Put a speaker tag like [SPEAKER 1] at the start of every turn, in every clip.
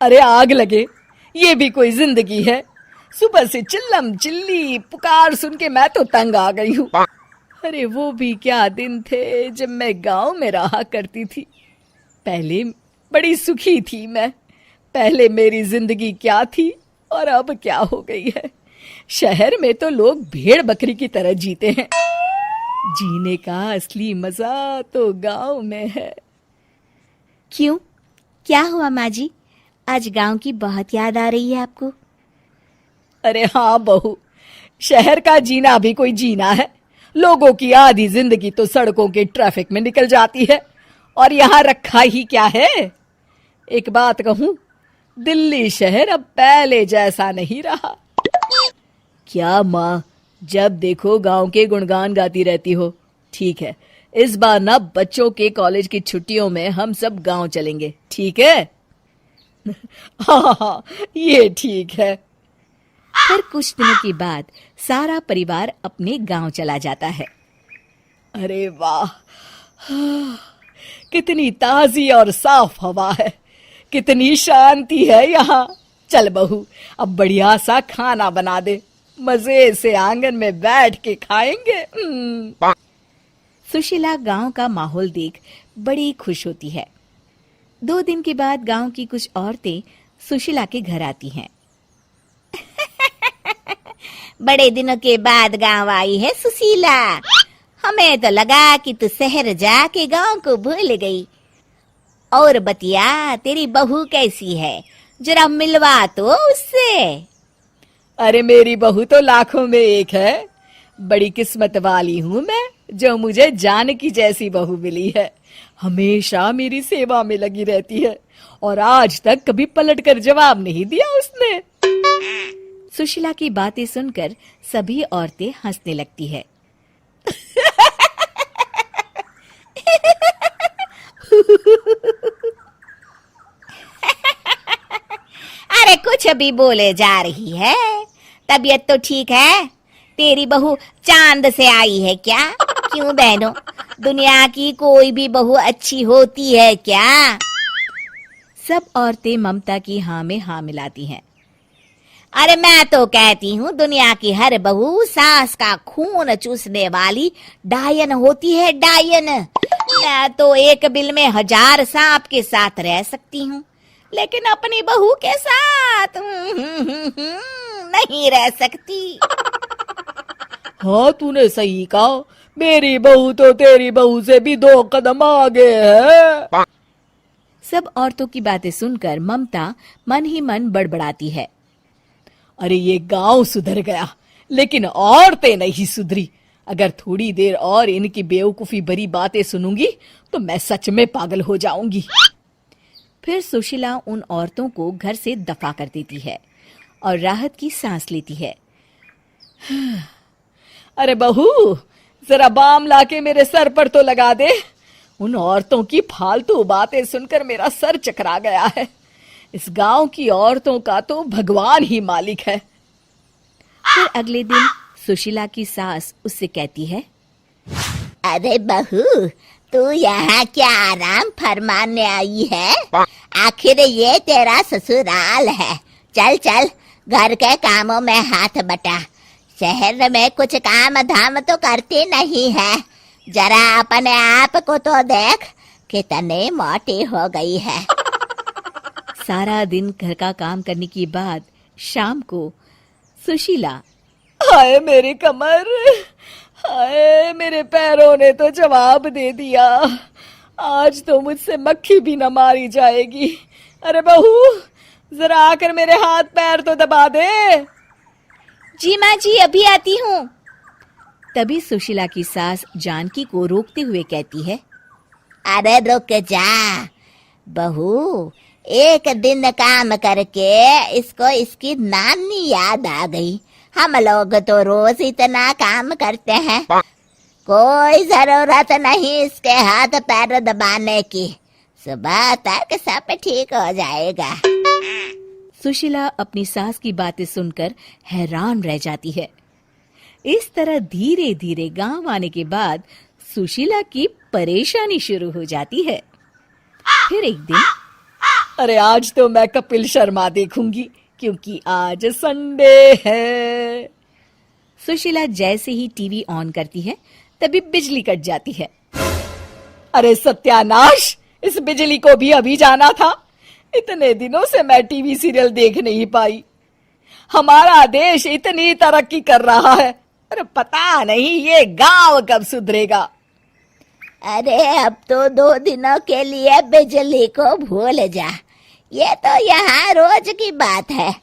[SPEAKER 1] अरे आग लगे, ये भी कोई जिंदगी है। सुबह से चिल्लम चिल्ली पुकार सुन के मैं तो तंग आ गई हूँ। अरे वो भी क्या दिन थे जब मैं गांव में रहा करती थी। पहले बड़ी सुखी थी मैं। पहले मेरी जिंदगी क्या थी और अब क्या हो गई है। शहर में तो लोग भेड़ बकरी की तरह जीते हैं। जीने का असली मजा तो गांव में है।
[SPEAKER 2] क्यों, क्या हुआ माँ जी? आज गांव की बहुत याद आ रही है आपको?
[SPEAKER 1] अरे हाँ बहू, शहर का जीना भी कोई जीना है। लोगों की आधी जिंदगी तो सड़कों के ट्रैफिक में निकल जाती है और यहाँ रखा ही क्या है। एक बात कहूँ, दिल्ली शहर अब पहले जैसा नहीं रहा। क्या माँ, जब देखो गांव के गुणगान गाती रहती हो। ठीक है, इस बार ना बच्चों के कॉलेज की छुट्टियों में हम सब गांव चलेंगे, ठीक है? हाँ, ये ठीक है।
[SPEAKER 2] फिर कुछ दिनों के बाद सारा परिवार अपने गांव चला जाता है।
[SPEAKER 1] अरे वाह, कितनी ताजी और साफ हवा है, कितनी शांति है यहाँ। चल बहू, अब बढ़िया सा खाना बना दे, मजे से आंगन में बैठ के खाएंगे।
[SPEAKER 2] सुशीला गांव का माहौल देख बड़ी खुश होती है। 2 दिन के बाद गांव की कुछ औरतें सुशीला के घर आती हैं। बड़े दिनों के बाद गांव आई है सुशीला। हमें तो लगा कि तू शहर जाके गांव को भूल गई। और बतिया, तेरी बहू कैसी है? जरा मिलवा तो उससे।
[SPEAKER 1] अरे मेरी बहू तो लाखों में एक है। बड़ी किस्मत वाली हूँ मैं जो मुझे जानकी जैसी बहू मिली है। हमेशा मेरी सेवा में लगी रहती है और आज तक कभी पलट कर जवाब नहीं दिया उसने।
[SPEAKER 2] सुशीला की बातें सुनकर सभी औरतें हंसने लगती है। अरे कुछ भी बोले जा रही है। तबीयत तो ठीक है? तेरी बहू चांद से आई है क्या? क्यों बहनों, दुनिया की कोई भी बहू अच्छी होती है क्या? सब औरतें ममता की हाँ में हाँ मिलाती हैं। अरे मैं तो कहती हूँ दुनिया की हर बहू सास का खून चूसने वाली डायन होती है, डायन। मैं तो एक बिल में 1000 सांप के साथ रह सकती हूँ, लेकिन अपनी बहू के साथ नहीं रह सकती।
[SPEAKER 1] हाँ, तूने सही कहा। मेरी बहू तो तेरी बहू से भी 2 कदम आगे है।
[SPEAKER 2] सब औरतों की बातें सुनकर ममता मन ही मन बड़बड़ाती है।
[SPEAKER 1] अरे ये गांव सुधर गया, लेकिन औरतें नहीं सुधरी। अगर थोड़ी देर और इनकी बेवकूफी भरी बातें सुनूंगी तो मैं सच में पागल हो जाऊंगी।
[SPEAKER 2] फिर सुशीला उन औरतों को घर से दफा कर देती है और राहत की सांस लेती है।
[SPEAKER 1] अरे बहू, जरा बाम लाके मेरे सर पर तो लगा दे। उन औरतों की फालतू बातें सुनकर मेरा सर चकरा गया है। इस गांव की औरतों का तो भगवान ही मालिक है।
[SPEAKER 2] फिर अगले दिन सुशीला की सास उससे कहती है,
[SPEAKER 3] अरे बहू, तू यहाँ क्या आराम फरमाने आई है? आखिर ये तेरा ससुराल है। चल चल, घर के कामों में हाथ बटा। शहर में कुछ काम धाम तो करती नहीं है। जरा अपने आप को तो देख, कितनी मोटी हो गई है।
[SPEAKER 2] सारा दिन घर का काम करने के बाद शाम को सुशीला,
[SPEAKER 1] हाय मेरी कमर, हाय मेरे पैरों ने तो जवाब दे दिया। आज तो मुझसे मक्खी भी न मारी जाएगी। अरे बहू, जरा आकर मेरे हाथ पैर तो दबा दे।
[SPEAKER 2] जी माँ जी, अभी आती हूँ। तभी सुशीला की सास जानकी को रोकते हुए कहती है,
[SPEAKER 3] अरे रुक जा बहू, एक दिन काम करके इसको इसकी नानी याद आ गई। हम लोग तो रोज इतना काम करते हैं, कोई जरूरत नहीं इसके हाथ पैर दबाने की। सुबह तक सब ठीक हो जाएगा।
[SPEAKER 2] सुशीला अपनी सास की बातें सुनकर हैरान रह जाती है। इस तरह धीरे धीरे गांव आने के बाद सुशीला की परेशानी शुरू हो जाती है। फिर एक दिन
[SPEAKER 1] अरे आज तो मैं कपिल शर्मा देखूंगी क्योंकि आज संडे है।
[SPEAKER 2] सुशीला जैसे ही टीवी ऑन करती है तभी बिजली कट जाती है।
[SPEAKER 1] अरे सत्यानाश, इस बिजली को भी अभी जाना था। इतने दिनों से मैं टीवी सीरियल देख नहीं पाई। हमारा देश इतनी तरक्की कर रहा है, अरे पता नहीं ये गांव कब सुधरेगा।
[SPEAKER 3] अरे अब तो 2 दिनों के लिए बिजली को भूल जा, ये तो यहाँ रोज की बात है।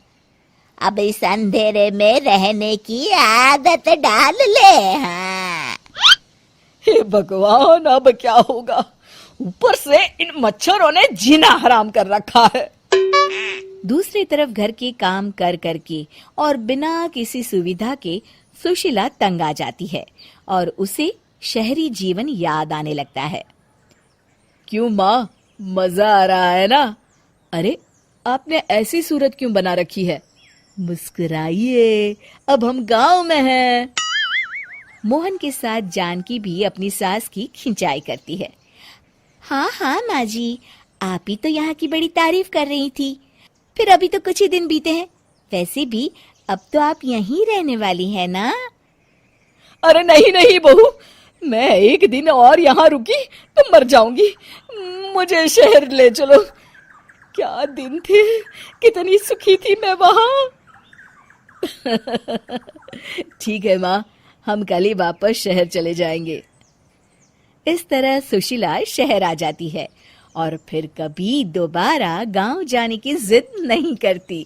[SPEAKER 3] अब इस अंधेरे में रहने की आदत डाल ले। हाँ।
[SPEAKER 1] हे भगवान, अब क्या होगा? ऊपर से इन मच्छरों ने जीना हराम कर रखा है।
[SPEAKER 2] दूसरी तरफ घर के काम कर करके और बिना किसी सुविधा के सुशीला तंग आ जाती है और उसे शहरी जीवन याद आने लगता है।
[SPEAKER 1] क्यों माँ, मजा आ रहा है ना? अरे आपने ऐसी सूरत क्यों बना रखी है? मुस्कुराइए, अब हम गांव में हैं।
[SPEAKER 2] मोहन के साथ जानकी भी अपनी सास की खिंचाई करती है। हाँ हाँ माँ जी, आप ही तो यहाँ की बड़ी तारीफ कर रही थी। फिर अभी तो कुछ ही दिन बीते हैं, वैसे भी अब तो आप यहीं रहने वाली है ना?
[SPEAKER 1] अरे नहीं नहीं बहू, मैं एक दिन और यहाँ रुकी तो मर जाऊंगी। मुझे शहर ले चलो। क्या दिन थे, कितनी सुखी थी मैं वहां। ठीक है माँ, हम कल ही वापस शहर चले जाएंगे।
[SPEAKER 2] इस तरह सुशीला शहर आ जाती है और फिर कभी दोबारा गांव जाने की जिद नहीं करती।